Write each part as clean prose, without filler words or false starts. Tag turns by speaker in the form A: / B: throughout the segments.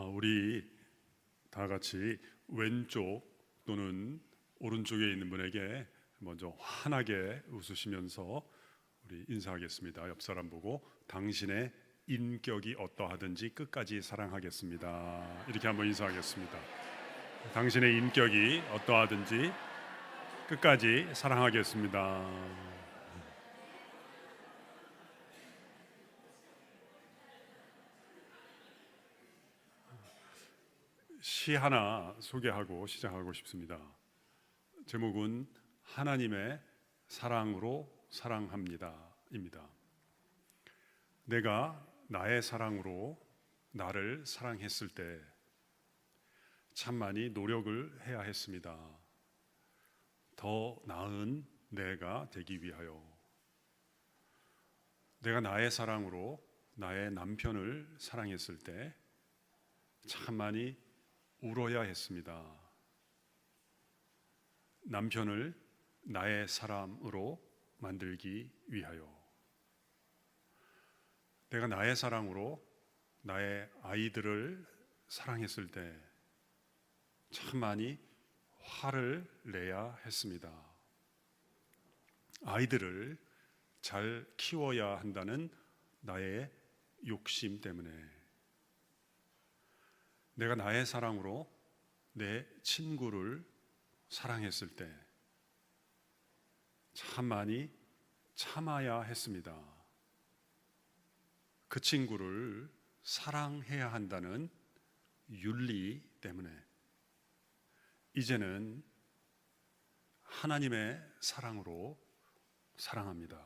A: 우리 다 같이 왼쪽 또는 오른쪽에 있는 분에게 먼저 환하게 웃으시면서 우리 인사하겠습니다. 옆 사람 보고 당신의 인격이 어떠하든지 끝까지 사랑하겠습니다. 이렇게 한번 인사하겠습니다. 당신의 인격이 어떠하든지 끝까지 사랑하겠습니다. 시 하나 소개하고 시작하고 싶습니다. 제목은 하나님의 사랑으로 사랑합니다입니다. 내가 나의 사랑으로 나를 사랑했을 때 참 많이 노력을 해야 했습니다. 더 나은 내가 되기 위하여. 내가 나의 사랑으로 나의 남편을 사랑했을 때 참 많이 울어야 했습니다. 남편을 나의 사람으로 만들기 위하여. 내가 나의 사랑으로 나의 아이들을 사랑했을 때 참 많이 화를 내야 했습니다. 아이들을 잘 키워야 한다는 나의 욕심 때문에. 내가 나의 사랑으로 내 친구를 사랑했을 때 참 많이 참아야 했습니다. 그 친구를 사랑해야 한다는 윤리 때문에. 이제는 하나님의 사랑으로 사랑합니다.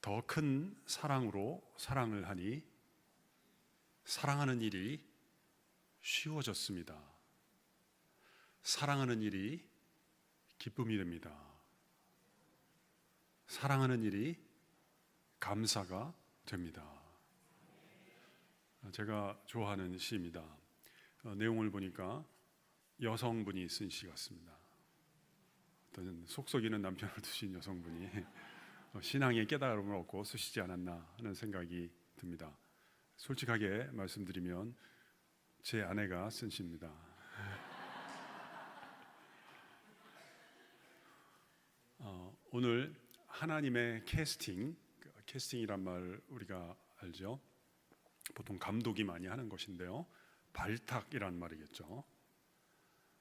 A: 더 큰 사랑으로 사랑을 하니 사랑하는 일이 쉬워졌습니다. 사랑하는 일이 기쁨이 됩니다. 사랑하는 일이 감사가 됩니다. 제가 좋아하는 시입니다. 내용을 보니까 여성분이 쓴 시 같습니다. 어떤 속썩이는 남편을 두신 여성분이 신앙의 깨달음을 얻고 쓰시지 않았나 하는 생각이 듭니다. 솔직하게 말씀드리면 제 아내가 쓴 시입니다. 오늘 하나님의 캐스팅이란 말 우리가 알죠? 보통 감독이 많이 하는 것인데요. 발탁이란 말이겠죠.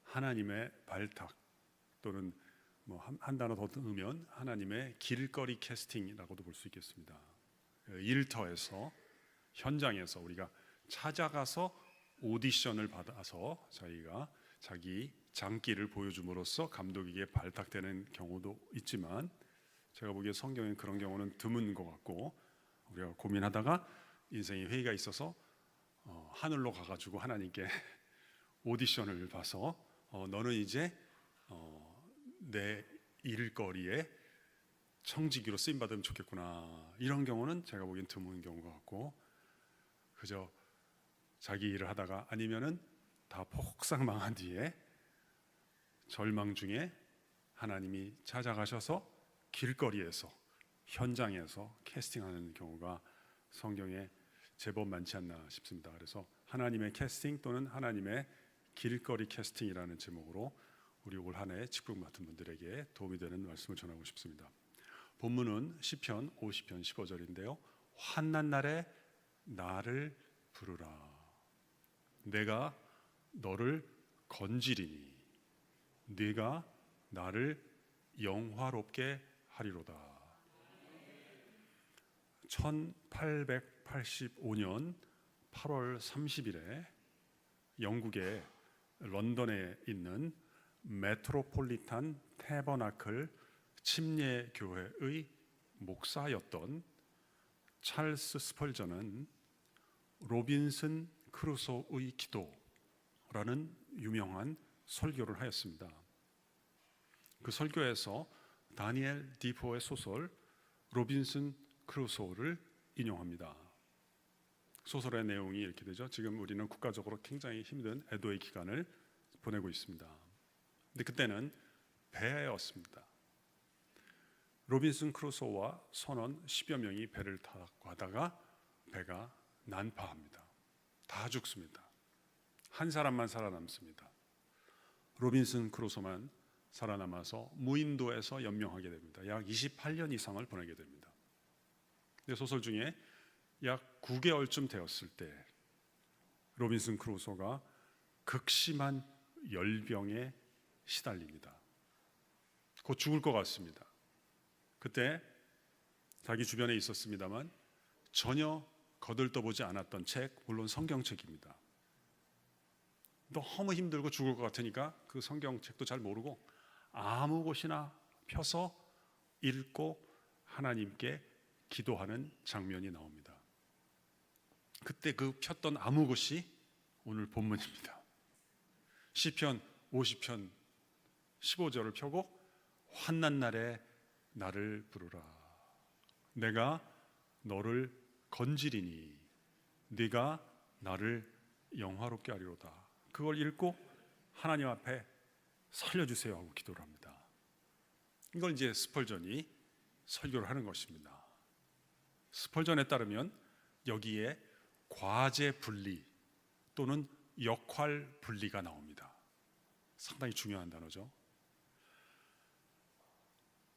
A: 하나님의 발탁 또는 한 단어 더 넣으면 하나님의 길거리 캐스팅이라고도 볼 수 있겠습니다. 일터에서 현장에서 우리가 찾아가서 오디션을 받아서 저희가 자기 장기를 보여줌으로써 감독에게 발탁되는 경우도 있지만 제가 보기에 성경엔 그런 경우는 드문 것 같고 우리가 고민하다가 인생의 회의가 있어서 하늘로 가가지고 하나님께 오디션을 봐서 너는 이제 내 일거리에 청지기로 쓰임받으면 좋겠구나. 이런 경우는 제가 보기엔 드문 경우 것 같고 그저 자기 일을 하다가 아니면은 다 폭삭 망한 뒤에 절망 중에 하나님이 찾아가셔서 길거리에서 현장에서 캐스팅하는 경우가 성경에 제법 많지 않나 싶습니다. 그래서 하나님의 캐스팅 또는 하나님의 길거리 캐스팅이라는 제목으로 우리 올 한 해 직분 맡은 분들에게 도움이 되는 말씀을 전하고 싶습니다. 본문은 시편 50편 15절인데요. 환난 날에 나를 부르라. 내가 너를 건지리니 네가 나를 영화롭게 하리로다. 1885년 8월 30일에 영국의 런던에 있는 메트로폴리탄 태버나클 침례교회의 목사였던 찰스 스펄전은 로빈슨 크루소의 기도라는 유명한 설교를 하였습니다. 그 설교에서 다니엘 디포의 소설 로빈슨 크루소를 인용합니다. 소설의 내용이 이렇게 되죠. 지금 우리는 국가적으로 굉장히 힘든 애도의 기간을 보내고 있습니다. 근데 그때는 배였습니다. 로빈슨 크루소와 선원 10여 명이 배를 타고 가다가 배가 난파합니다. 다 죽습니다. 한 사람만 살아남습니다. 로빈슨 크루소만 살아남아서 무인도에서 연명하게 됩니다. 약 28년 이상을 보내게 됩니다. 소설 중에 약 9개월쯤 되었을 때 로빈슨 크루소가 극심한 열병에 시달립니다. 곧 죽을 것 같습니다. 그때 자기 주변에 있었습니다만 전혀 거들떠보지 않았던 책, 물론 성경책입니다. 너무 힘들고 죽을 것 같으니까 그 성경책도 잘 모르고 아무 곳이나 펴서 읽고 하나님께 기도하는 장면이 나옵니다. 그때 그 폈던 아무 곳이 오늘 본문입니다. 시편 50편 15절을 펴고 환난 날에 나를 부르라. 내가 너를 건지리니 네가 나를 영화롭게 하리로다. 그걸 읽고 하나님 앞에 살려주세요 하고 기도를 합니다. 이걸 이제 스펄전이 설교를 하는 것입니다. 스펄전에 따르면 여기에 과제 분리 또는 역할 분리가 나옵니다. 상당히 중요한 단어죠.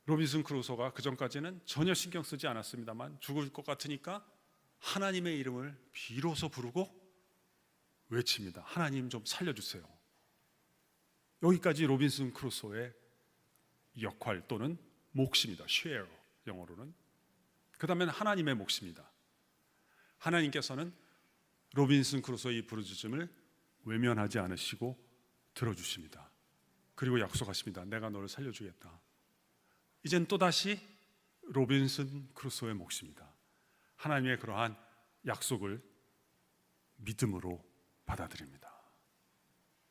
A: 로빈슨 크루소가 그 전까지는 전혀 신경 쓰지 않았습니다만 죽을 것 같으니까 하나님의 이름을 비로소 부르고 외칩니다. 하나님 좀 살려주세요. 여기까지 로빈슨 크루소의 역할 또는 몫입니다. share 영어로는. 그 다음엔 하나님의 몫입니다. 하나님께서는 로빈슨 크루소의 이 부르짖음을 외면하지 않으시고 들어주십니다. 그리고 약속하십니다. 내가 너를 살려주겠다. 이젠 또다시 로빈슨 크루소의 몫입니다. 하나님의 그러한 약속을 믿음으로 받아들입니다.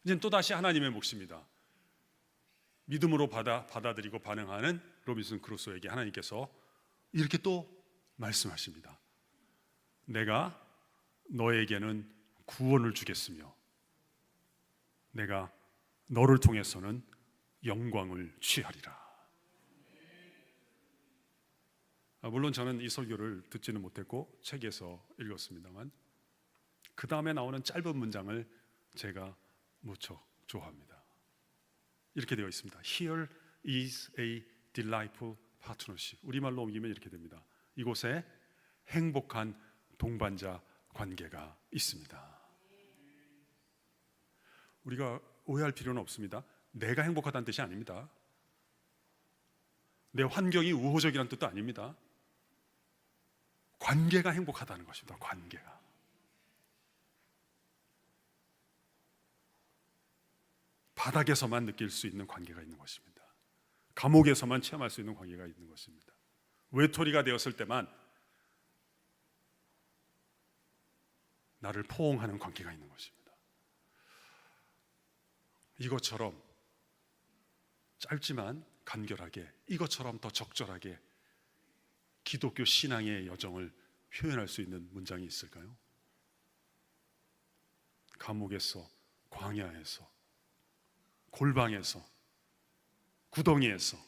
A: 이젠 또다시 하나님의 몫입니다. 믿음으로 받아들이고 반응하는 로빈슨 크루소에게 하나님께서 이렇게 또 말씀하십니다. 내가 너에게는 구원을 주겠으며 내가 너를 통해서는 영광을 취하리라. 물론 저는 이 설교를 듣지는 못했고 책에서 읽었습니다만 그 다음에 나오는 짧은 문장을 제가 무척 좋아합니다. 이렇게 되어 있습니다. Here is a delightful partnership. 우리말로 옮기면 이렇게 됩니다. 이곳에 행복한 동반자 관계가 있습니다. 우리가 오해할 필요는 없습니다. 내가 행복하다는 뜻이 아닙니다. 내 환경이 우호적이라는 뜻도 아닙니다. 관계가 행복하다는 것입니다. 관계가. 바닥에서만 느낄 수 있는 관계가 있는 것입니다. 감옥에서만 체험할 수 있는 관계가 있는 것입니다. 외톨이가 되었을 때만 나를 포옹하는 관계가 있는 것입니다. 이것처럼 짧지만 간결하게, 이것처럼 더 적절하게 기독교 신앙의 여정을 표현할 수 있는 문장이 있을까요? 감옥에서, 광야에서, 골방에서, 구덩이에서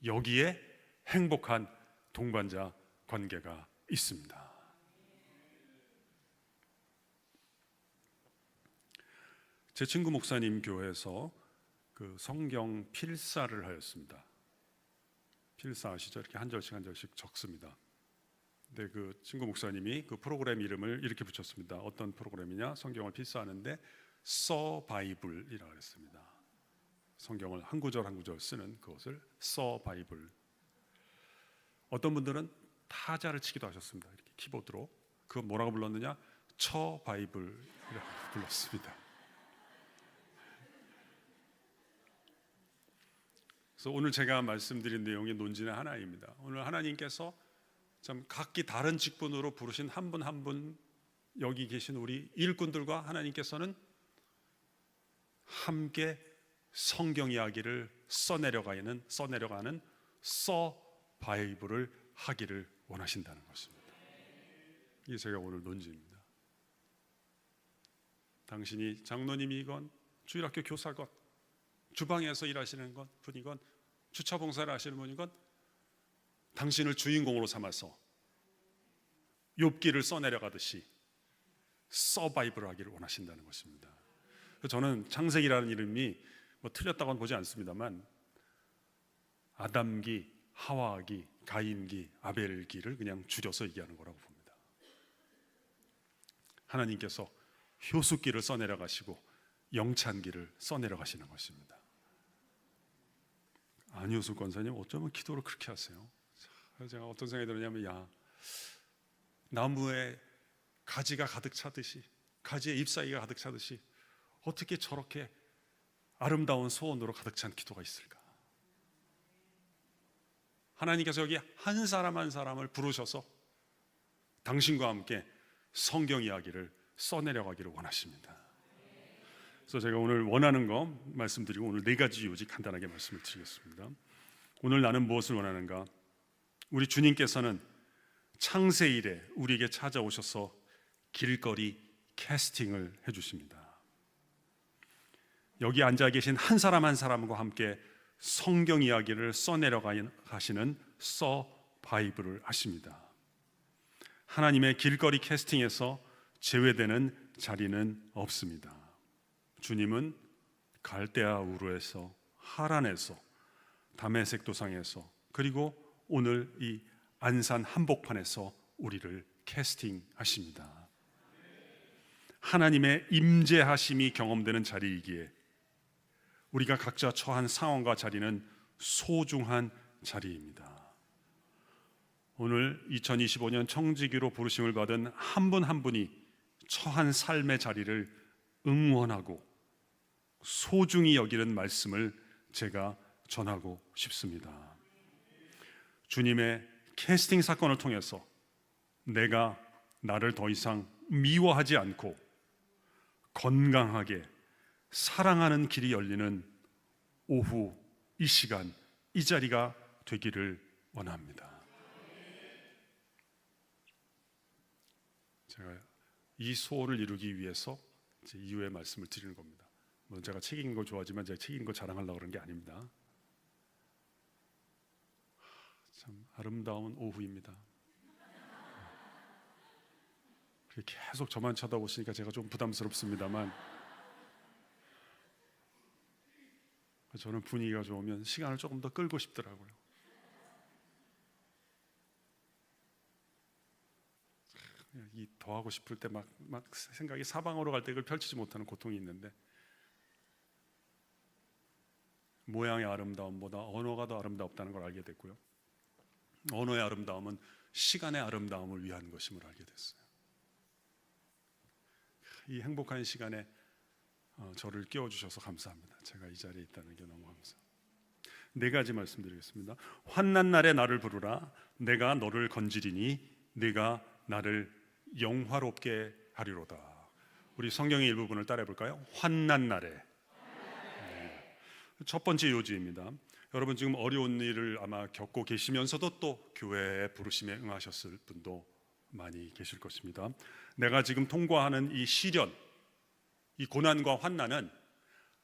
A: 여기에 행복한 동반자 관계가 있습니다. 제 친구 목사님 교회에서 그 성경 필사를 하였습니다. 필사 아시죠? 이렇게 한 절씩 한 절씩 적습니다. 근데 그 친구 목사님이 그 프로그램 이름을 이렇게 붙였습니다. 어떤 프로그램이냐? 성경을 필사하는데 서바이블이라고 했습니다. 성경을 한 구절 한 구절 쓰는 그것을 서바이블. 어떤 분들은 타자를 치기도 하셨습니다. 이렇게 키보드로. 그거 뭐라고 불렀느냐? 처바이블이라고 불렀습니다. 그래서 오늘 제가 말씀드린 내용의 논지는 하나입니다. 오늘 하나님께서 참 각기 다른 직분으로 부르신 한 분 한 분 여기 계신 우리 일꾼들과 하나님께서는 함께 성경 이야기를 써내려가는 서바이블을 하기를 원하신다는 것입니다. 이게 제가 오늘 논지입니다. 당신이 장로님이건 주일학교 교사건 주방에서 일하시는 분이건 주차 봉사를 하시는 분이건 당신을 주인공으로 삼아서 욥기를 써내려가듯이 서바이벌 하기를 원하신다는 것입니다. 저는 창세기라는 이름이 뭐 틀렸다고는 보지 않습니다만 아담기, 하와기, 가인기, 아벨기를 그냥 줄여서 얘기하는 거라고 봅니다. 하나님께서 효수기를 써내려 가시고 영찬기를 써내려 가시는 것입니다. 안효수 권사님 어쩌면 기도를 그렇게 하세요. 제가 어떤 생각이 들었냐면 나무에 가지가 가득 차듯이, 가지에 잎사귀가 가득 차듯이 어떻게 저렇게 아름다운 소원으로 가득 찬 기도가 있을까? 하나님께서 여기 한 사람 한 사람을 부르셔서 당신과 함께 성경 이야기를 써내려가기를 원하십니다. 그래서 제가 오늘 원하는 거 말씀드리고 오늘 4가지 요지 간단하게 말씀을 드리겠습니다. 오늘 나는 무엇을 원하는가? 우리 주님께서는 창세 이래 우리에게 찾아오셔서 길거리 캐스팅을 해주십니다. 여기 앉아 계신 한 사람 한 사람과 함께 성경 이야기를 써내려 가시는 서바이벌을 하십니다. 하나님의 길거리 캐스팅에서 제외되는 자리는 없습니다. 주님은 갈대아 우르에서, 하란에서, 다메섹 도상에서, 그리고 오늘 이 안산 한복판에서 우리를 캐스팅하십니다. 하나님의 임재하심이 경험되는 자리이기에 우리가 각자 처한 상황과 자리는 소중한 자리입니다. 오늘 2025년 청지기로 부르심을 받은 한 분 한 분이 처한 삶의 자리를 응원하고 소중히 여기는 말씀을 제가 전하고 싶습니다. 주님의 캐스팅 사건을 통해서 내가 나를 더 이상 미워하지 않고 건강하게 사랑하는 길이 열리는 오후 이 시간, 이 자리가 되기를 원합니다. 제가 이 소원을 이루기 위해서 제 이후의 말씀을 드리는 겁니다. 물론 제가 책 읽는 거 좋아하지만 제가 책 읽는 거 자랑하려고 그런 게 아닙니다. 참 아름다운 오후입니다. 계속 저만 쳐다보시니까 제가 좀 부담스럽습니다만 저는 분위기가 좋으면 시간을 조금 더 끌고 싶더라고요. 이 더 하고 싶을 때 막 생각이 사방으로 갈 때 그걸 펼치지 못하는 고통이 있는데 모양의 아름다움보다 언어가 더 아름답다는 걸 알게 됐고요. 언어의 아름다움은 시간의 아름다움을 위한 것임을 알게 됐어요. 이 행복한 시간에 저를 깨워주셔서 감사합니다. 제가 이 자리에 있다는 게 너무 감사합니다. 4가지 말씀드리겠습니다. 환난 날에 나를 부르라. 내가 너를 건지리니 네가 나를 영화롭게 하리로다. 우리 성경의 일부분을 따라해 볼까요? 환난 날에. 네. 첫 번째 요지입니다. 여러분 지금 어려운 일을 아마 겪고 계시면서도 또 교회의 부르심에 응하셨을 분도 많이 계실 것입니다. 내가 지금 통과하는 이 시련, 이 고난과 환난은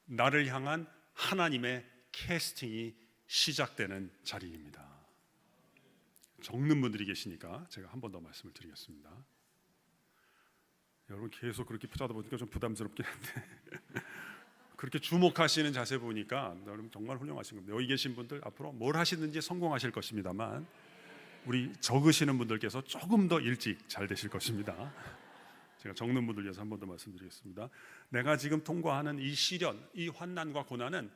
A: 나를 향한 하나님의 캐스팅이 시작되는 자리입니다. 적는 분들이 계시니까 제가 한 번 더 말씀을 드리겠습니다. 여러분 계속 그렇게 쳐다보니까 좀 부담스럽긴 한데 그렇게 주목하시는 자세 보니까 여러분 정말 훌륭하신 겁니다. 여기 계신 분들 앞으로 뭘 하시든지 성공하실 것입니다만 우리 적으시는 분들께서 조금 더 일찍 잘 되실 것입니다. 제가 적는 분들 위해서 한 번 더 말씀드리겠습니다. 내가 지금 통과하는 이 시련, 이 환난과 고난은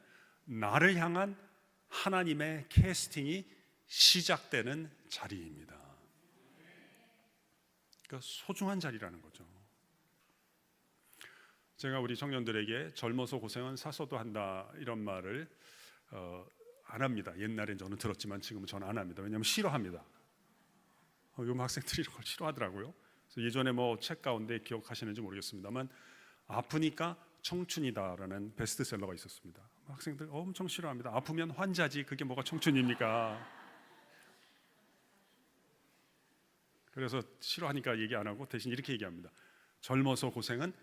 A: 나를 향한 하나님의 캐스팅이 시작되는 자리입니다. 그러니까 소중한 자리라는 거죠. 제가 우리 청년들에게 젊어서 고생은 사서도 한다 이런 말을 안 합니다. 옛날엔 저는 들었지만 지금은 저는 안 합니다. 왜냐하면 싫어합니다. 요즘 학생들이 이런 걸 싫어하더라고요. 그래서 예전에 뭐 책 가운데 기억하시는지 모르겠습니다만 아프니까 청춘이다라는 베스트셀러가 있었습니다. 학생들 엄청 싫어합니다. 아프면 환자지 그게 뭐가 청춘입니까? 그래서 싫어하니까 얘기 안 하고 대신 이렇게 얘기합니다. 젊어서 고생은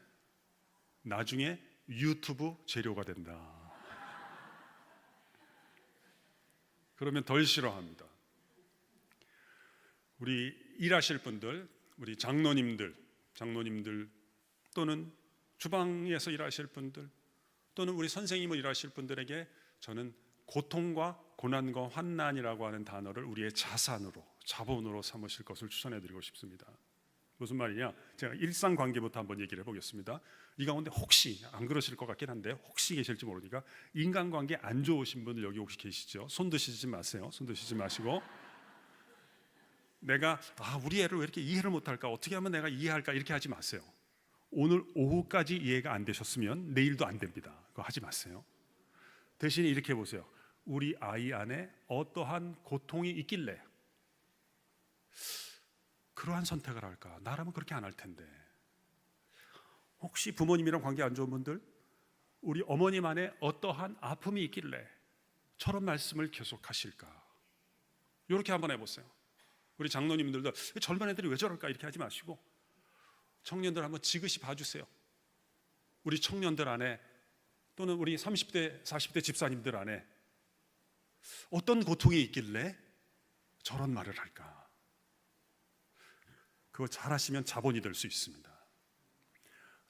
A: 나중에 유튜브 재료가 된다. 그러면 덜 싫어합니다. 우리 일하실 분들, 우리 장로님들 또는 주방에서 일하실 분들, 또는 우리 선생님을 일하실 분들에게 저는 고통과 고난과 환난이라고 하는 단어를 우리의 자산으로, 자본으로 삼으실 것을 추천해드리고 싶습니다. 무슨 말이냐? 제가 일상관계부터 한번 얘기를 해보겠습니다. 이 가운데 혹시 안 그러실 것 같긴 한데 혹시 계실지 모르니까 인간관계 안 좋으신 분들 여기 혹시 계시죠? 손 드시지 마세요. 손 드시지 마시고, 내가 우리 애를 왜 이렇게 이해를 못할까? 어떻게 하면 내가 이해할까? 이렇게 하지 마세요. 오늘 오후까지 이해가 안 되셨으면 내일도 안 됩니다. 그거 하지 마세요. 대신 이렇게 해보세요. 우리 아이 안에 어떠한 고통이 있길래 그러한 선택을 할까? 나라면 그렇게 안 할 텐데. 혹시 부모님이랑 관계 안 좋은 분들, 우리 어머님 안에 어떠한 아픔이 있길래 저런 말씀을 계속 하실까? 이렇게 한번 해보세요. 우리 장로님들도 젊은 애들이 왜 저럴까? 이렇게 하지 마시고 청년들 한번 지그시 봐주세요. 우리 청년들 안에, 또는 우리 30대, 40대 집사님들 안에 어떤 고통이 있길래 저런 말을 할까? 그거 잘하시면 자본이 될 수 있습니다.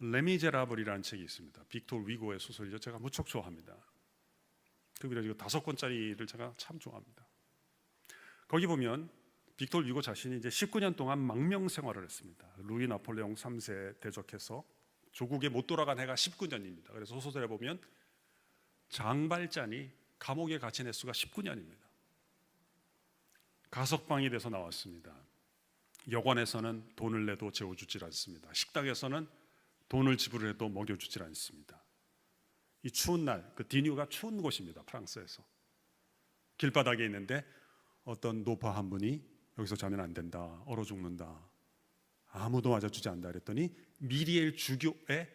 A: 레미제라블이라는 책이 있습니다. 빅토르 위고의 소설이죠. 제가 무척 좋아합니다. 특별히 이거 5권짜리를 제가 참 좋아합니다. 거기 보면 빅토르 위고 자신이 이제 19년 동안 망명 생활을 했습니다. 루이 나폴레옹 3세 대적해서 조국에 못 돌아간 해가 19년입니다. 그래서 소설에 보면 장발잔이 감옥에 갇힌 횟수가 19년입니다. 가석방이 돼서 나왔습니다. 여관에서는 돈을 내도 재워주질 않습니다. 식당에서는 돈을 지불해도 먹여주질 않습니다. 이 추운 날, 그 디뉴가 추운 곳입니다. 프랑스에서. 길바닥에 있는데 어떤 노파 한 분이 여기서 자면 안 된다, 얼어 죽는다, 아무도 맞아주지 않는다 그랬더니 미리엘 주교의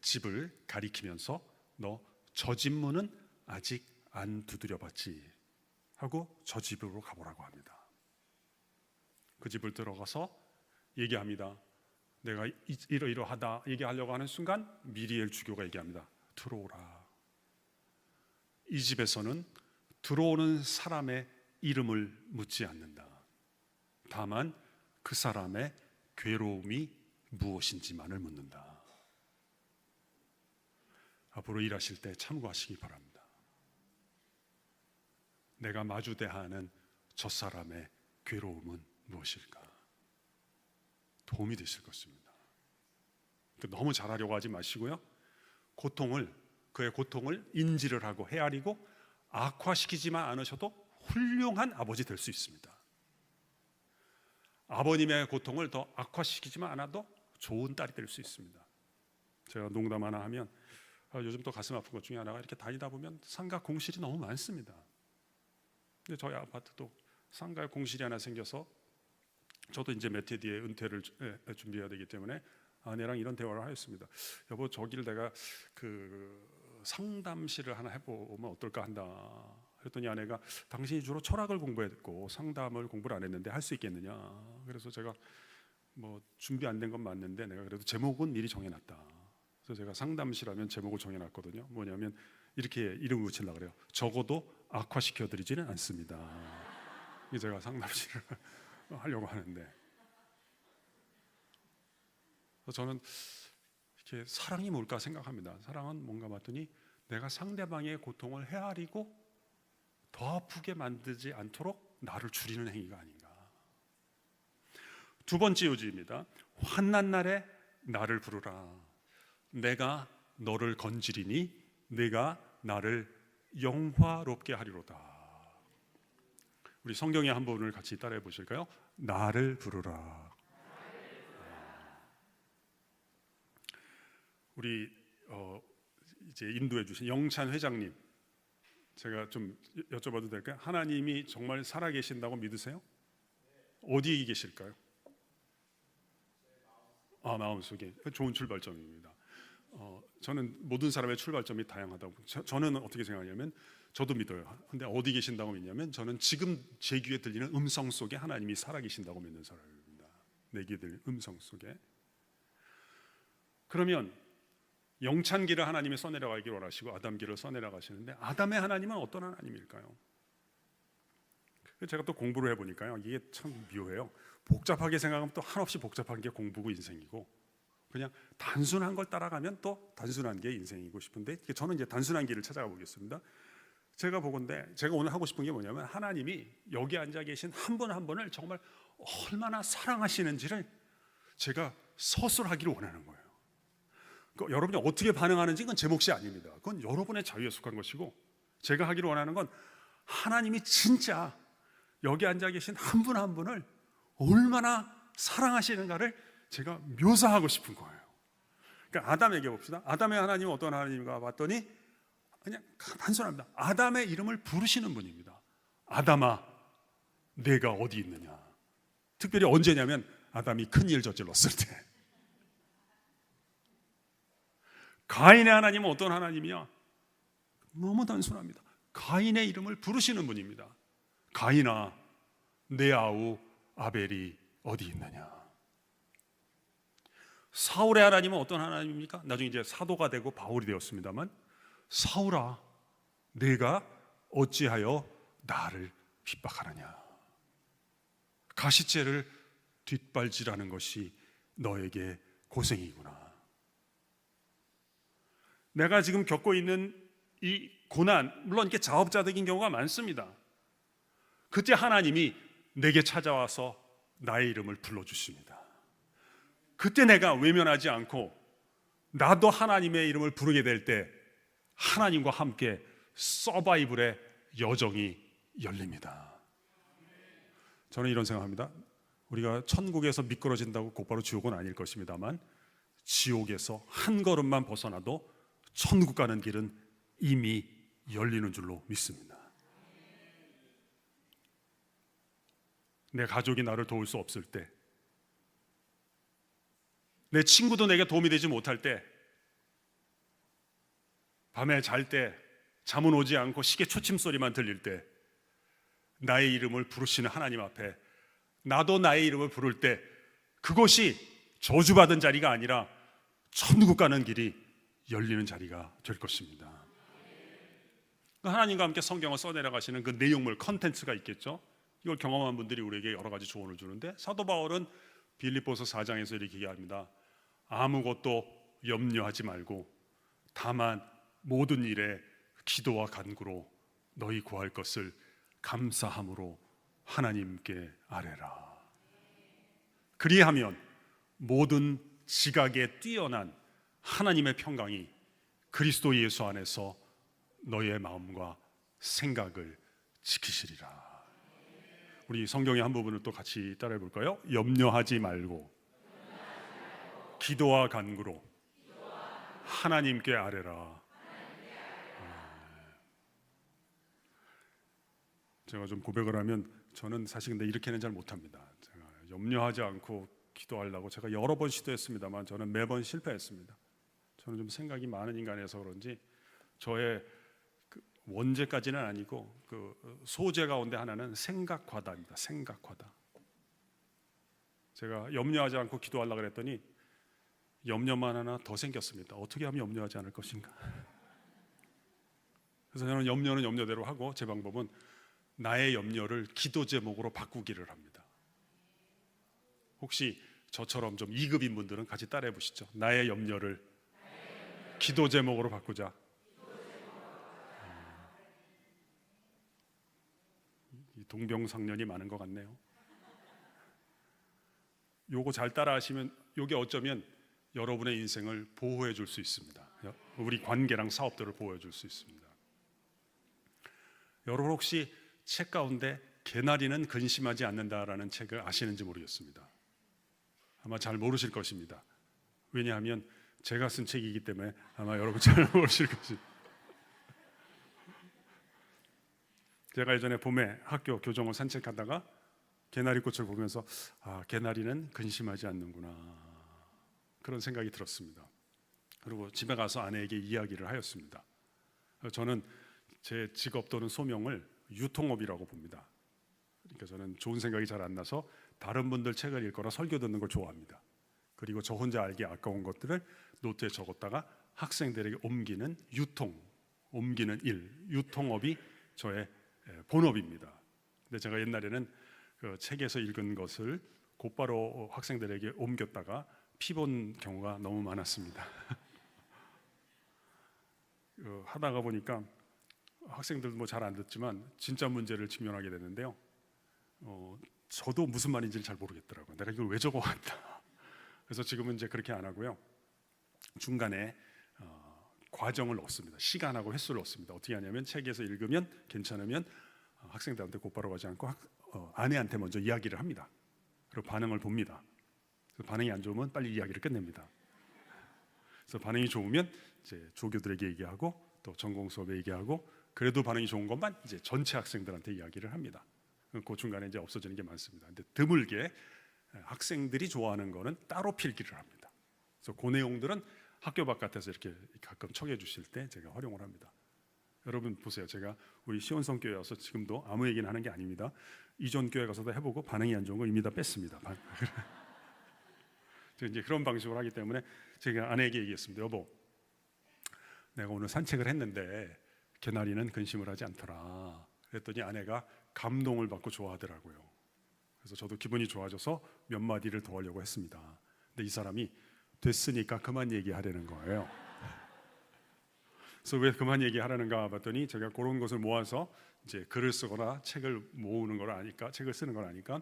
A: 집을 가리키면서 너 저 집 문은 아직 안 두드려봤지 하고 저 집으로 가보라고 합니다. 그 집을 들어가서 얘기합니다. 내가 이러이러하다 얘기하려고 하는 순간 미리엘 주교가 얘기합니다. 들어오라. 이 집에서는 들어오는 사람의 이름을 묻지 않는다. 다만 그 사람의 괴로움이 무엇인지만을 묻는다. 앞으로 일하실 때 참고하시기 바랍니다. 내가 마주대야 하는 저 사람의 괴로움은 무엇일까? 도움이 되실 것입니다. 너무 잘하려고 하지 마시고요. 그의 고통을 인지를 하고 헤아리고 악화시키지만 않으셔도 훌륭한 아버지 될 수 있습니다. 아버님의 고통을 더 악화시키지만 않아도 좋은 딸이 될 수 있습니다. 제가 농담 하나 하면 요즘 또 가슴 아픈 것 중에 하나가 이렇게 다니다 보면 상가 공실이 너무 많습니다. 근데 저희 아파트도 상가에 공실이 하나 생겨서 저도 이제 몇 해 뒤에 은퇴를 준비해야 되기 때문에 아내랑 이런 대화를 하였습니다. 여보, 저기를 내가 그 상담실을 하나 해보면 어떨까 한다. 그랬더니 아내가 당신이 주로 철학을 공부했고 상담을 공부를 안 했는데 할 수 있겠느냐. 그래서 제가 뭐 준비 안 된 건 맞는데 내가 그래도 제목은 미리 정해놨다. 그래서 제가 상담실 하면 제목을 정해놨거든요. 뭐냐면 이렇게 이름을 붙이려고 그래요. 적어도 악화시켜드리지는 않습니다. 이게 제가 상담실을 하려고 하는데, 저는 이렇게 사랑이 뭘까 생각합니다. 사랑은 뭔가 봤더니 내가 상대방의 고통을 헤아리고 더 아프게 만들지 않도록 나를 줄이는 행위가 아닌가. 두 번째 요지입니다. 환난 날에 나를 부르라. 내가 너를 건지리니 내가 나를 영화롭게 하리로다. 우리 성경의 한 부분을 같이 따라해 보실까요? 나를 부르라. 우리 이제 인도해 주신 영찬 회장님, 제가 좀 여쭤봐도 될까요? 하나님이 정말 살아계신다고 믿으세요? 어디에 계실까요? 마음속에. 좋은 출발점입니다. 저는 모든 사람의 출발점이 다양하다고, 저는 어떻게 생각하냐면 저도 믿어요. 근데 어디 계신다고 믿냐면 저는 지금 제 귀에 들리는 음성 속에 하나님이 살아계신다고 믿는 사람입니다. 내 귀에 들리는 음성 속에. 그러면 영찬기를 하나님이 써내려가기를 원하시고 아담기를 써내려가시는데, 아담의 하나님은 어떤 하나님일까요? 제가 또 공부를 해보니까요, 이게 참 묘해요. 복잡하게 생각하면 또 한없이 복잡한 게 공부고 인생이고, 그냥 단순한 걸 따라가면 또 단순한 게 인생이고 싶은데 저는 이제 단순한 길을 찾아가 보겠습니다. 제가 보건대 제가 오늘 하고 싶은 게 뭐냐면 하나님이 여기 앉아 계신 한 분 한 분을 정말 얼마나 사랑하시는지를 제가 서술하기를 원하는 거예요. 여러분이 어떻게 반응하는지 그건 제 몫이 아닙니다. 그건 여러분의 자유에 속한 것이고, 제가 하기를 원하는 건 하나님이 진짜 여기 앉아 계신 한 분 한 분을 얼마나 사랑하시는가를 제가 묘사하고 싶은 거예요. 그러니까 아담에게 봅시다. 아담의 하나님은 어떤 하나님인가 봤더니 그냥 단순합니다. 아담의 이름을 부르시는 분입니다. 아담아, 내가 어디 있느냐. 특별히 언제냐면 아담이 큰일 저질렀을 때. 가인의 하나님은 어떤 하나님이야? 너무 단순합니다. 가인의 이름을 부르시는 분입니다. 가인아, 내 아우 아벨이 어디 있느냐. 사울의 하나님은 어떤 하나님입니까? 나중에 이제 사도가 되고 바울이 되었습니다만, 사울아, 내가 어찌하여 나를 핍박하느냐. 가시째를 뒷발질하는 것이 너에게 고생이구나. 내가 지금 겪고 있는 이 고난, 물론 이렇게 자업자득인 경우가 많습니다. 그때 하나님이 내게 찾아와서 나의 이름을 불러주십니다. 그때 내가 외면하지 않고 나도 하나님의 이름을 부르게 될 때 하나님과 함께 서바이벌의 여정이 열립니다. 저는 이런 생각합니다. 우리가 천국에서 미끄러진다고 곧바로 지옥은 아닐 것입니다만, 지옥에서 한 걸음만 벗어나도 천국 가는 길은 이미 열리는 줄로 믿습니다. 내 가족이 나를 도울 수 없을 때, 내 친구도 내게 도움이 되지 못할 때, 밤에 잘 때 잠은 오지 않고 시계 초침 소리만 들릴 때, 나의 이름을 부르시는 하나님 앞에 나도 나의 이름을 부를 때, 그곳이 저주받은 자리가 아니라 천국 가는 길이 열리는 자리가 될 것입니다. 하나님과 함께 성경을 써내려가시는 그 내용물 컨텐츠가 있겠죠. 이걸 경험한 분들이 우리에게 여러 가지 조언을 주는데, 사도 바울은 빌립보서 4장에서 이렇게 얘기합니다. 아무것도 염려하지 말고 다만 모든 일에 기도와 간구로 너희 구할 것을 감사함으로 하나님께 아뢰라. 그리하면 모든 지각에 뛰어난 하나님의 평강이 그리스도 예수 안에서 너의 마음과 생각을 지키시리라. 우리 성경의 한 부분을 또 같이 따라해 볼까요? 염려하지 말고 기도와 간구로 하나님께 아뢰라. 제가 좀 고백을 하면 저는 사실 근데 이렇게는 잘 못합니다. 제가 염려하지 않고 기도하려고 제가 여러 번 시도했습니다만 저는 매번 실패했습니다. 저는 좀 생각이 많은 인간이어서 그런지 저의 원죄까지는 아니고 소재 가운데 하나는 생각과다입니다. 생각과다. 제가 염려하지 않고 기도하려고 그랬더니 염려만 하나 더 생겼습니다. 어떻게 하면 염려하지 않을 것인가. 그래서 저는 염려는 염려대로 하고 제 방법은 나의 염려를 기도 제목으로 바꾸기를 합니다. 혹시 저처럼 좀 2급인 분들은 같이 따라해 보시죠. 나의 염려를 기도 제목으로 바꾸자. 동병상련이 많은 것 같네요. 요거 잘 따라하시면 요게 어쩌면 여러분의 인생을 보호해 줄 수 있습니다. 우리 관계랑 사업들을 보호해 줄 수 있습니다. 여러분 혹시 책 가운데 개나리는 근심하지 않는다라는 책을 아시는지 모르겠습니다. 아마 잘 모르실 것입니다. 왜냐하면 제가 쓴 책이기 때문에 아마 여러분 잘 모르실 것입니다. 제가 예전에 봄에 학교 교정을 산책하다가 개나리꽃을 보면서 개나리는 근심하지 않는구나, 그런 생각이 들었습니다. 그리고 집에 가서 아내에게 이야기를 하였습니다. 저는 제 직업 또는 소명을 유통업이라고 봅니다. 그러니까 저는 좋은 생각이 잘 안 나서 다른 분들 책을 읽거나 설교 듣는 걸 좋아합니다. 그리고 저 혼자 알기 아까운 것들을 노트에 적었다가 학생들에게 옮기는 옮기는 일, 유통업이 저의 본업입니다. 근데 제가 옛날에는 그 책에서 읽은 것을 곧바로 학생들에게 옮겼다가 피본 경우가 너무 많았습니다. 하다가 보니까 학생들도 뭐 잘 안 듣지만 진짜 문제를 직면하게 됐는데요. 저도 무슨 말인지를 잘 모르겠더라고요. 내가 이걸 왜 적어왔다. 그래서 지금은 이제 그렇게 안 하고요. 중간에 과정을 넣습니다. 시간하고 횟수를 넣습니다. 어떻게 하냐면 책에서 읽으면 괜찮으면 학생들한테 곧바로 가지 않고 아내한테 먼저 이야기를 합니다. 그리고 반응을 봅니다. 그래서 반응이 안 좋으면 빨리 이야기를 끝냅니다. 그래서 반응이 좋으면 이제 조교들에게 얘기하고 또 전공 수업에 얘기하고 그래도 반응이 좋은 것만 이제 전체 학생들한테 이야기를 합니다. 그 중간에 이제 없어지는 게 많습니다. 근데 드물게 학생들이 좋아하는 거는 따로 필기를 합니다. 그래서 그 내용들은 학교 바깥에서 이렇게 가끔 청해 주실 때 제가 활용을 합니다. 여러분 보세요. 제가 우리 시온성 교회 와서 지금도 아무 얘기는 하는 게 아닙니다. 이전 교회 가서도 해보고 반응이 안 좋은 거 이미 다 뺐습니다. 이제 그런 방식으로 하기 때문에 제가 아내에게 얘기했습니다. 여보, 내가 오늘 산책을 했는데 개나리는 근심을 하지 않더라. 그랬더니 아내가 감동을 받고 좋아하더라고요. 그래서 저도 기분이 좋아져서 몇 마디를 더 하려고 했습니다. 근데 이 사람이 됐으니까 그만 얘기하려는 거예요. 그래서 왜 그만 얘기하라는가 봤더니 제가 그런 것을 모아서 이제 글을 쓰거나 책을 모으는 걸 아니까, 책을 쓰는 걸 아니까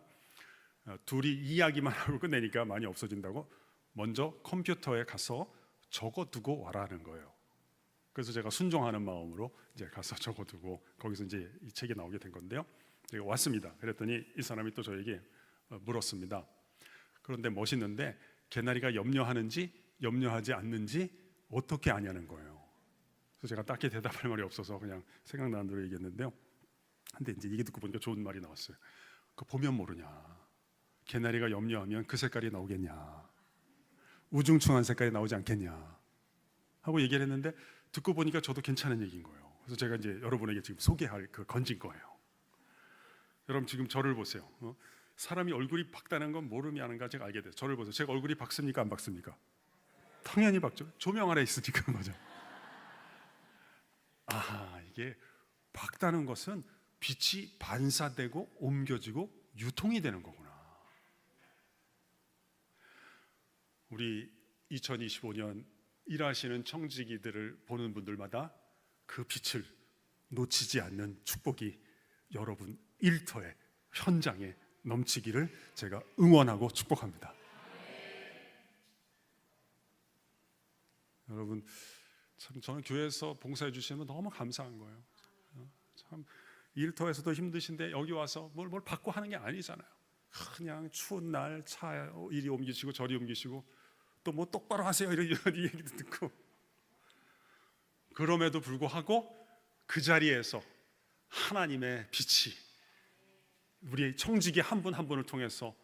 A: 둘이 이야기만 하고 끝내니까 많이 없어진다고 먼저 컴퓨터에 가서 적어두고 와라는 거예요. 그래서 제가 순종하는 마음으로 이제 가서 적어두고 거기서 이제 이 책이 나오게 된 건데요. 제가 왔습니다. 그랬더니 이 사람이 또 저에게 물었습니다. 그런데 멋있는데 개나리가 염려하는지 염려하지 않는지 어떻게 아냐는 거예요. 그래서 제가 딱히 대답할 말이 없어서 그냥 생각나는 대로 얘기했는데요. 근데 이제 얘기 듣고 보니까 좋은 말이 나왔어요. 그 보면 모르냐. 개나리가 염려하면 그 색깔이 나오겠냐. 우중충한 색깔이 나오지 않겠냐 하고 얘기를 했는데 듣고 보니까 저도 괜찮은 얘기인 거예요. 그래서 제가 이제 여러분에게 지금 소개할 건진 거예요. 여러분 지금 저를 보세요. 사람이 얼굴이 밝다는 건 모름이 아는가 제가 알게 돼요. 저를 보세요. 제가 얼굴이 밝습니까 안 밝습니까? 당연히 밝죠. 조명 아래 있으니까 그런 거죠. 이게 밝다는 것은 빛이 반사되고 옮겨지고 유통이 되는 거구나. 우리 2025년 일하시는 청지기들을 보는 분들마다 그 빛을 놓치지 않는 축복이 여러분 일터에 현장에 넘치기를 제가 응원하고 축복합니다. 여러분 참 저는 교회에서 봉사해 주시면 너무 감사한 거예요. 참 일터에서도 힘드신데 여기 와서 뭘 받고 하는 게 아니잖아요. 그냥 추운 날 차 이리 옮기시고 저리 옮기시고 또 뭐 똑바로 하세요 이런 얘기도 듣고 그럼에도 불구하고 그 자리에서 하나님의 빛이 우리 청지기 한 분 한 분을 통해서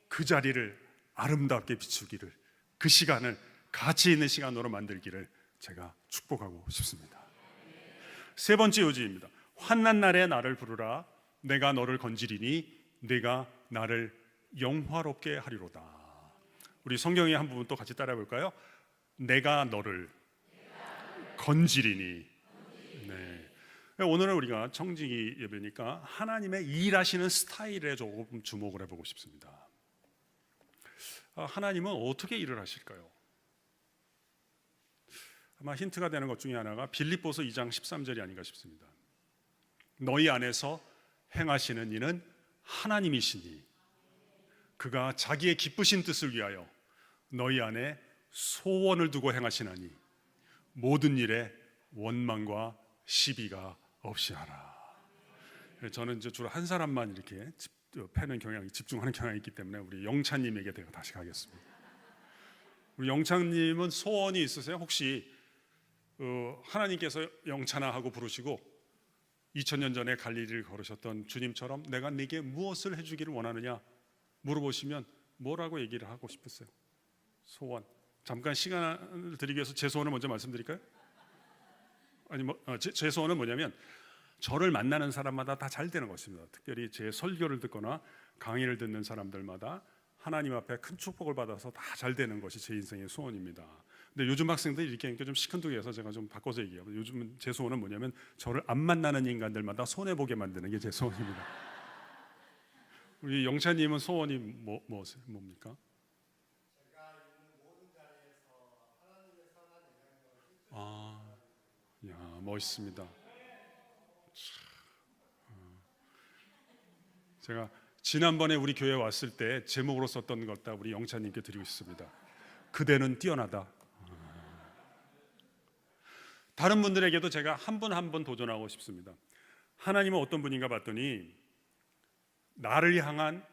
A: 그 자리를 아름답게 비추기를 그 시간을 가치 있는 시간으로 만들기를 제가 축복하고 싶습니다. 세 번째 요지입니다. 환난 날에 나를 부르라 내가 너를 건지리니 네가 나를 영화롭게 하리로다. 우리 성경의 한 부분 또 같이 따라해 볼까요? 내가 너를 건지리니. 네. 오늘은 우리가 청지기 예배니까 하나님의 일하시는 스타일에 조금 주목을 해보고 싶습니다. 하나님은 어떻게 일을 하실까요? 아마 힌트가 되는 것 중에 하나가 빌립보서 2장 13절이 아닌가 싶습니다. 너희 안에서 행하시는 이는 하나님이시니 그가 자기의 기쁘신 뜻을 위하여 너희 안에 소원을 두고 행하시나니 모든 일에 원망과 시비가 없이 하라. 저는 이제 주로 한 사람만 이렇게 패는 경향이 집중하는 경향이 있기 때문에 우리 영찬님에게 다시 가겠습니다. 우리 영찬님은 소원이 있으세요? 혹시 하나님께서 영찬아 하고 부르시고 2000년 전에 갈릴리를 걸으셨던 주님처럼 내가 네게 무엇을 해주기를 원하느냐 물어보시면 뭐라고 얘기를 하고 싶으세요? 소원. 잠깐 시간을 드리기 위해서 제 소원을 먼저 말씀드릴까요? 제 소원은 뭐냐면 저를 만나는 사람마다 다 잘 되는 것입니다. 특별히 제 설교를 듣거나 강의를 듣는 사람들마다 하나님 앞에 큰 축복을 받아서 다 잘 되는 것이 제 인생의 소원입니다. 근데 요즘 학생들이 이렇게 하니까 좀 시큰둥해서 제가 좀 바꿔서 얘기해요. 요즘 제 소원은 뭐냐면 저를 안 만나는 인간들마다 손해보게 만드는 게 제 소원입니다. 우리 영찬님은 소원이 뭡니까? 멋있습니다. 제가 지난번에 우리 교회 왔을 때 제목으로 썼던 것 다 우리 영찬님께 드리고 싶습니다. 그대는 뛰어나다. 다른 분들에게도 제가 한 분 한 분 도전하고 싶습니다. 하나님은 어떤 분인가 봤더니 나를 향한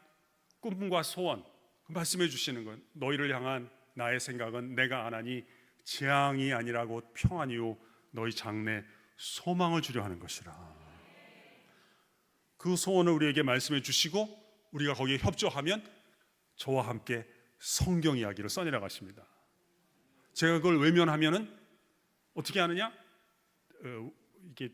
A: 꿈과 소원 말씀해 주시는 건, 너희를 향한 나의 생각은 내가 안 하니 재앙이 아니라 곧 평안이요 너희 장래 소망을 주려 하는 것이라. 그 소원을 우리에게 말씀해 주시고 우리가 거기에 협조하면 저와 함께 성경 이야기를 써내려 가십니다. 제가 그걸 외면하면은 어떻게 하느냐? 이게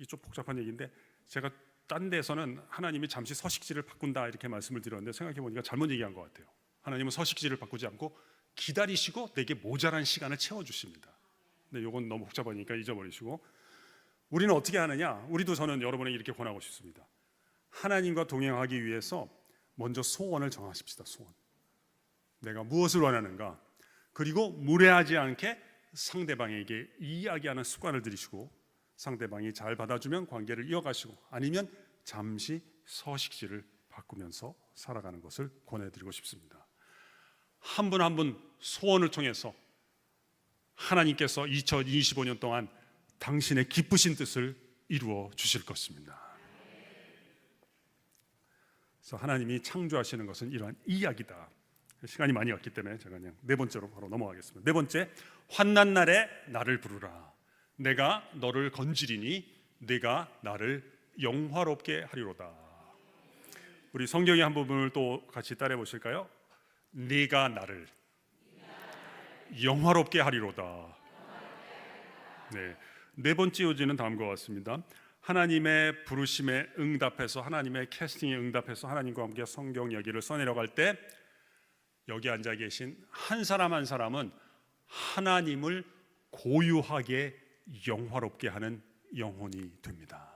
A: 좀 복잡한 얘기인데, 제가 딴 데서는 하나님이 잠시 서식지를 바꾼다 이렇게 말씀을 드렸는데 생각해 보니까 잘못 얘기한 것 같아요. 하나님은 서식지를 바꾸지 않고 기다리시고 내게 모자란 시간을 채워주십니다. 근데 이건 너무 복잡하니까 잊어버리시고, 우리는 어떻게 하느냐? 우리도 저는 여러분에게 이렇게 권하고 싶습니다. 하나님과 동행하기 위해서 먼저 소원을 정하십시다. 소원. 내가 무엇을 원하는가? 그리고 무례하지 않게 상대방에게 이야기하는 습관을 들이시고, 상대방이 잘 받아주면 관계를 이어가시고, 아니면 잠시 서식지를 바꾸면서 살아가는 것을 권해드리고 싶습니다. 한 분 한 분 소원을 통해서 하나님께서 2025년 동안 당신의 기쁘신 뜻을 이루어 주실 것입니다. 그래서 하나님이 창조하시는 것은 이러한 이야기다. 시간이 많이 없기 때문에 제가 그냥 네 번째로 바로 넘어가겠습니다. 네 번째, 환난 날에 나를 부르라. 내가 너를 건지리니 네가 나를 영화롭게 하리로다. 우리 성경의 한 부분을 또 같이 따라해 보실까요? 네가 나를 영화롭게 하리로다. 네 번째 요지는 다음과 같습니다. 하나님의 부르심에 응답해서, 하나님의 캐스팅에 응답해서 하나님과 함께 성경 이야기를 써내려갈 때 여기 앉아 계신 한 사람 한 사람은 하나님을 고유하게 영화롭게 하는 영혼이 됩니다.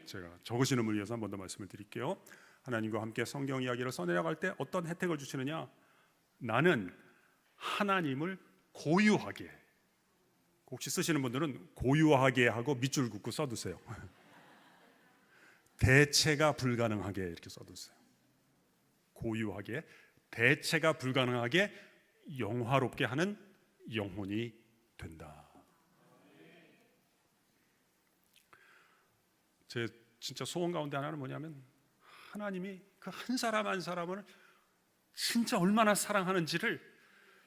A: 제가 적으시는 분을 위해서 한 번 더 말씀을 드릴게요. 하나님과 함께 성경 이야기를 써내려갈 때 어떤 혜택을 주시느냐? 나는 하나님을 고유하게, 혹시 쓰시는 분들은 고유하게 하고 밑줄 긋고 써두세요. 대체가 불가능하게 이렇게 써두세요. 고유하게, 대체가 불가능하게 영화롭게 하는 영혼이 된다. 제 진짜 소원 가운데 하나는 뭐냐면, 하나님이 그 한 사람 한 사람을 진짜 얼마나 사랑하는지를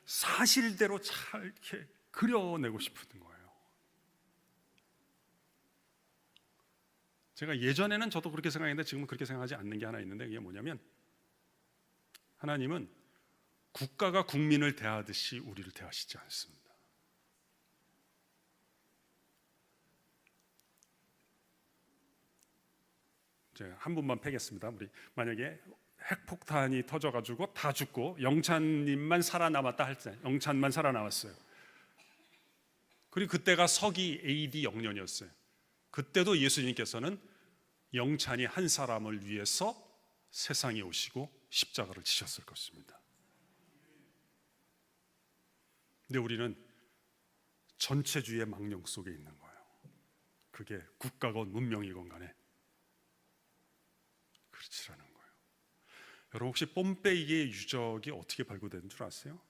A: 사실대로 잘 이렇게 그려내고 싶은 거예요. 제가 예전에는 저도 그렇게 생각했는데 지금은 그렇게 생각하지 않는 게 하나 있는데, 그게 뭐냐면, 하나님은 국가가 국민을 대하듯이 우리를 대하시지 않습니다. 제가 한 분만 패겠습니다. 우리 만약에 핵폭탄이 터져가지고 다 죽고 영찬님만 살아남았다 할 때, 영찬만 살아남았어요. 그리고 그때가 서기 AD 0년이었어요. 그때도 예수님께서는 영찬이 한 사람을 위해서 세상에 오시고 십자가를 지셨을 것입니다. 근데 우리는 전체주의의 망령 속에 있는 거예요. 그게 국가건 문명이건 간에 그렇지라는 거예요. 여러분, 혹시 뽐빼이의 유적이 어떻게 발굴된 줄 아세요?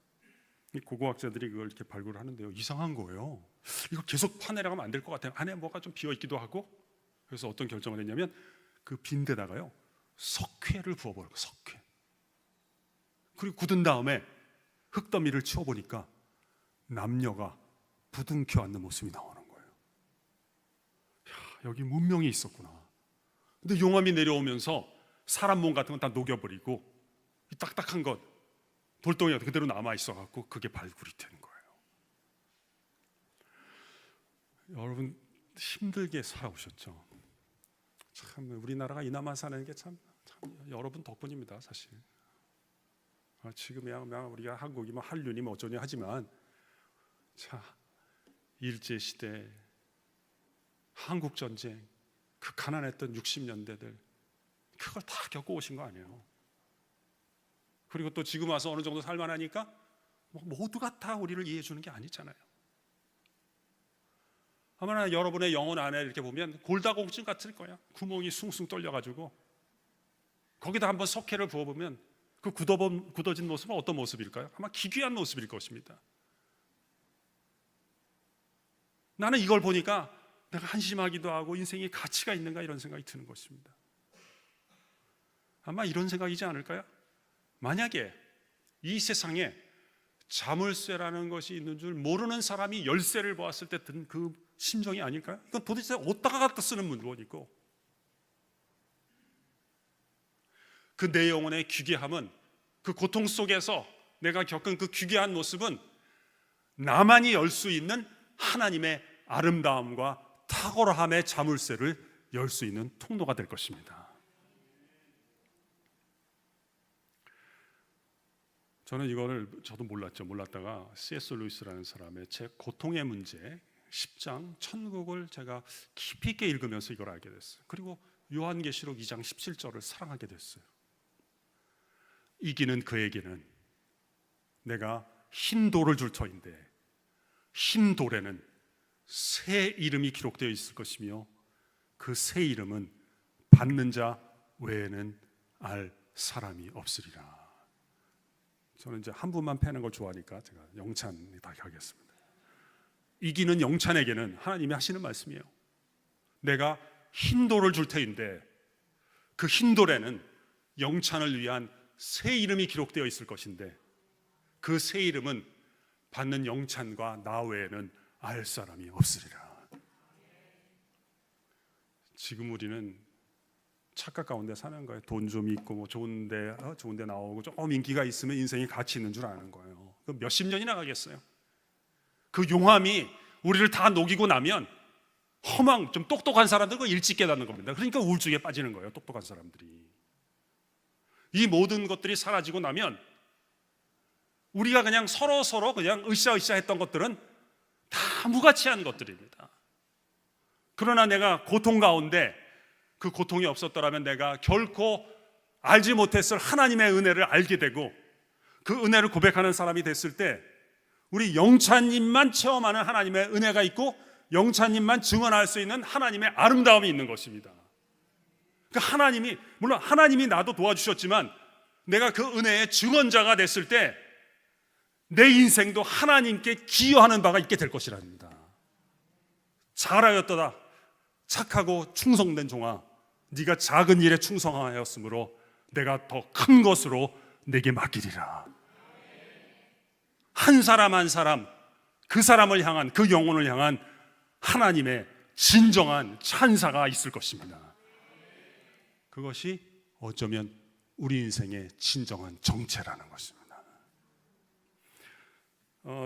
A: 이 고고학자들이 그걸 이렇게 발굴을 하는데요, 이상한 거예요. 이거 계속 파내려가면 안 될 것 같아요. 안에 뭐가 좀 비어 있기도 하고. 그래서 어떤 결정을 했냐면, 그 빈 데다가요 석회를 부어버려요. 석회. 그리고 굳은 다음에 흙더미를 치워보니까 남녀가 부둥켜 앉는 모습이 나오는 거예요. 야, 여기 문명이 있었구나. 근데 용암이 내려오면서 사람 몸 같은 건 다 녹여버리고 이 딱딱한 것, 돌덩이가 그대로 남아있어갖고 그게 발굴이 된 거예요. 여러분, 힘들게 살아오셨죠? 참 우리나라가 이나마 사는 게 참 여러분 덕분입니다, 사실. 지금이야 우리가 한국이 뭐 한류니 뭐 어쩌니 하지만, 자, 일제시대, 한국전쟁, 그 가난했던 60년대들 그걸 다 겪어오신 거 아니에요. 그리고 또 지금 와서 어느 정도 살만하니까 모두가 다 우리를 이해해 주는 게 아니잖아요. 아마 여러분의 영혼 안에 이렇게 보면 골다공증 같을 거야. 구멍이 숭숭 뚫려가지고 거기다 한번 석회를 부어보면 그 굳어진 모습은 어떤 모습일까요? 아마 기괴한 모습일 것입니다. 나는 이걸 보니까 내가 한심하기도 하고 인생에 가치가 있는가 이런 생각이 드는 것입니다. 아마 이런 생각이지 않을까요? 만약에 이 세상에 자물쇠라는 것이 있는 줄 모르는 사람이 열쇠를 보았을 때 든 그 심정이 아닐까요? 이건 도대체 어디다가 갖다 쓰는 물건이고 그 내 영혼의 기괴함은 그 고통 속에서 내가 겪은 그 기괴한 모습은 나만이 열 수 있는 하나님의 아름다움과 탁월함의 자물쇠를 열 수 있는 통로가 될 것입니다. 저는 이거를 저도 몰랐다가 C.S. 루이스라는 사람의 책 고통의 문제 10장 천국을 제가 깊이 있게 읽으면서 이걸 알게 됐어요. 그리고 요한계시록 2장 17절을 사랑하게 됐어요. 이기는 그에게는 내가 흰 돌을 줄 터인데 흰 돌에는 새 이름이 기록되어 있을 것이며 그 새 이름은 받는 자 외에는 알 사람이 없으리라. 저는 이제 한 분만 패는 걸 좋아하니까 제가 영찬 다 하겠습니다. 이기는 영찬에게는 하나님이 하시는 말씀이에요. 내가 흰 돌을 줄 테인데 그 흰 돌에는 영찬을 위한 새 이름이 기록되어 있을 것인데 그 새 이름은 받는 영찬과 나 외에는 알 사람이 없으리라. 지금 우리는 착각 가운데 사는 거예요. 돈 좀 있고 뭐 좋은데 나오고 조금 인기가 있으면 인생이 가치 있는 줄 아는 거예요. 그 몇십 년이 나가겠어요. 그 용함이 우리를 다 녹이고 나면 좀 똑똑한 사람들은 일찍 깨닫는 겁니다. 그러니까 우울증에 빠지는 거예요. 똑똑한 사람들이. 이 모든 것들이 사라지고 나면 우리가 그냥 서로 그냥 으쌰으쌰 했던 것들은 다 무가치한 것들입니다. 그러나 내가 고통 가운데 그 고통이 없었더라면 내가 결코 알지 못했을 하나님의 은혜를 알게 되고 그 은혜를 고백하는 사람이 됐을 때 우리 영찬님만 체험하는 하나님의 은혜가 있고 영찬님만 증언할 수 있는 하나님의 아름다움이 있는 것입니다. 그러니까 물론 하나님이 나도 도와주셨지만 내가 그 은혜의 증언자가 됐을 때 내 인생도 하나님께 기여하는 바가 있게 될 것이랍니다. 잘하였도다 착하고 충성된 종아, 네가 작은 일에 충성하였으므로 내가 더 큰 것으로 내게 맡기리라. 한 사람 한 사람 그 사람을 향한 그 영혼을 향한 하나님의 진정한 찬사가 있을 것입니다. 그것이 어쩌면 우리 인생의 진정한 정체라는 것입니다.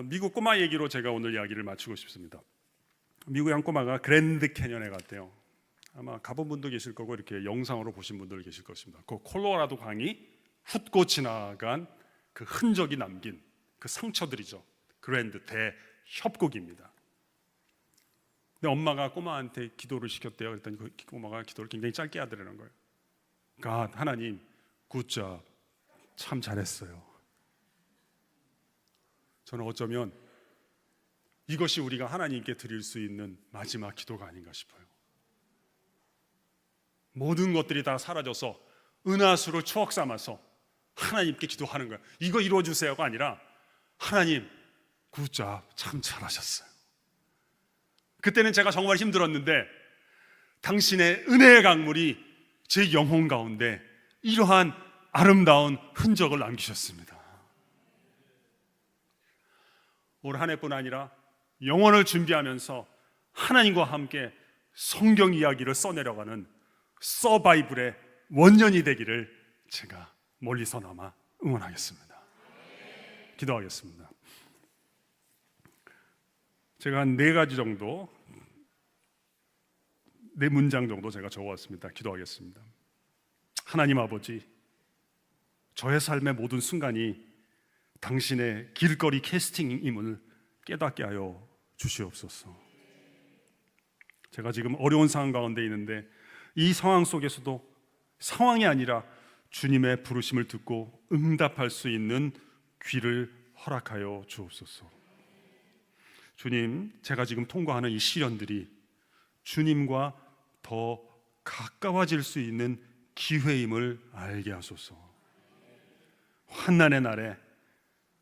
A: 미국 꼬마 얘기로 제가 오늘 이야기를 마치고 싶습니다. 미국의 한 꼬마가 그랜드 캐년에 갔대요. 아마 가본 분도 계실 거고 이렇게 영상으로 보신 분들 계실 것입니다. 그 콜로라도 강이 훑고 지나간 그 흔적이 남긴 그 상처들이죠. 그랜드 대협곡입니다. 근데 엄마가 꼬마한테 기도를 시켰대요. 그랬더니 그 꼬마가 기도를 굉장히 짧게 하더라는 거예요. God, 하나님, 굿잡, 참 잘했어요. 저는 어쩌면 이것이 우리가 하나님께 드릴 수 있는 마지막 기도가 아닌가 싶어요. 모든 것들이 다 사라져서 은하수를 추억 삼아서 하나님께 기도하는 거예요. 이거 이루어주세요가 아니라 하나님, 굿잡, 참 잘하셨어요. 그때는 제가 정말 힘들었는데 당신의 은혜의 강물이 제 영혼 가운데 이러한 아름다운 흔적을 남기셨습니다. 올 한 해뿐 아니라 영혼을 준비하면서 하나님과 함께 성경 이야기를 써내려가는 서바이벌의 원년이 되기를 제가 멀리서나마 응원하겠습니다. 기도하겠습니다. 제가 한 4가지 정도, 4문장 정도 제가 적어왔습니다. 기도하겠습니다. 하나님 아버지, 저의 삶의 모든 순간이 당신의 길거리 캐스팅임을 깨닫게 하여 주시옵소서. 제가 지금 어려운 상황 가운데 있는데 이 상황 속에서도 상황이 아니라 주님의 부르심을 듣고 응답할 수 있는 귀를 허락하여 주옵소서. 주님, 제가 지금 통과하는 이 시련들이 주님과 더 가까워질 수 있는 기회임을 알게 하소서. 환난의 날에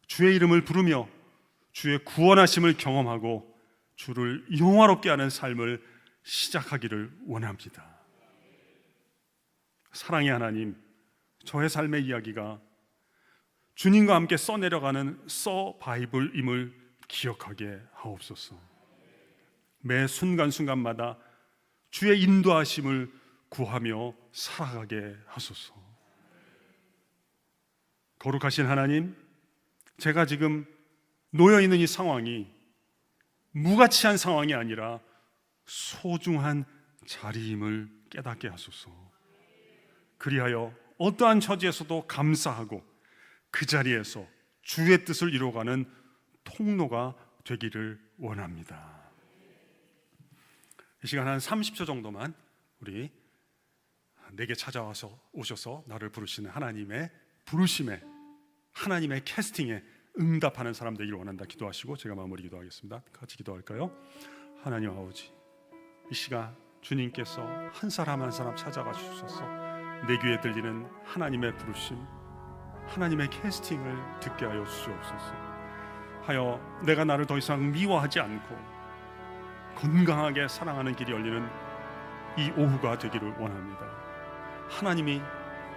A: 주의 이름을 부르며 주의 구원하심을 경험하고 주를 영화롭게 하는 삶을 시작하기를 원합니다. 사랑의 하나님, 저의 삶의 이야기가 주님과 함께 써내려가는 서바이벌임을 기억하게 하옵소서. 매 순간순간마다 주의 인도하심을 구하며 살아가게 하소서. 거룩하신 하나님, 제가 지금 놓여있는 이 상황이 무가치한 상황이 아니라 소중한 자리임을 깨닫게 하소서. 그리하여 어떠한 처지에서도 감사하고 그 자리에서 주의 뜻을 이루어가는 통로가 되기를 원합니다. 이 시간 한 30초 정도만 우리 내게 찾아와서 오셔서 나를 부르시는 하나님의 부르심에, 하나님의 캐스팅에 응답하는 사람 되기를 원한다 기도하시고 제가 마무리 기도하겠습니다. 같이 기도할까요? 하나님 아버지, 이 시간 주님께서 한 사람 한 사람 찾아가 주셔서 내 귀에 들리는 하나님의 부르심, 하나님의 캐스팅을 듣게 하여 주시옵소서. 하여 내가 나를 더 이상 미워하지 않고 건강하게 사랑하는 길이 열리는 이 오후가 되기를 원합니다. 하나님이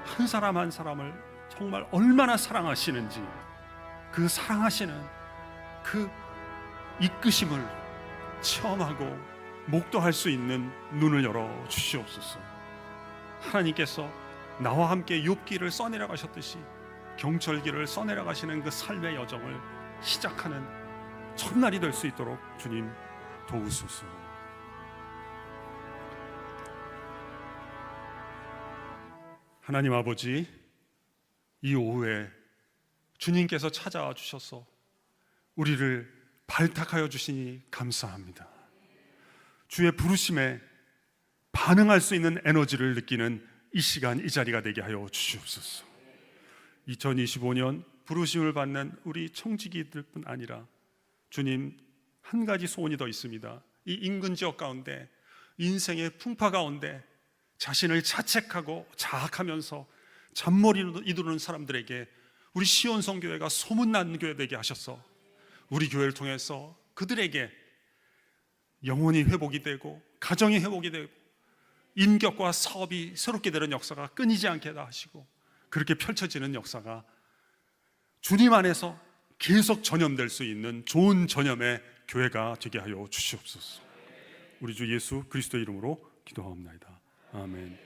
A: 한 사람 한 사람을 정말 얼마나 사랑하시는지, 그 사랑하시는 그 이끄심을 체험하고 목도할 수 있는 눈을 열어 주시옵소서. 하나님께서 나와 함께 욥기를 써내려 가셨듯이 경철기를 써내려 가시는 그 삶의 여정을 시작하는 첫날이 될 수 있도록 주님 도우소서. 하나님 아버지, 이 오후에 주님께서 찾아와 주셔서 우리를 발탁하여 주시니 감사합니다. 주의 부르심에 반응할 수 있는 에너지를 느끼는 이 시간, 이 자리가 되게 하여 주시옵소서. 2025년 부르심을 받는 우리 청지기들뿐 아니라 주님, 한 가지 소원이 더 있습니다. 이 인근 지역 가운데, 인생의 풍파 가운데 자신을 자책하고 자학하면서 잔머리를 이두르는 사람들에게 우리 시온성교회가 소문난 교회 되게 하셔서 우리 교회를 통해서 그들에게 영혼이 회복이 되고 가정이 회복이 되고 인격과 사업이 새롭게 되는 역사가 끊이지 않게 하시고, 그렇게 펼쳐지는 역사가 주님 안에서 계속 전염될 수 있는 좋은 전염의 교회가 되게 하여 주시옵소서. 우리 주 예수 그리스도의 이름으로 기도하옵나이다. 아멘.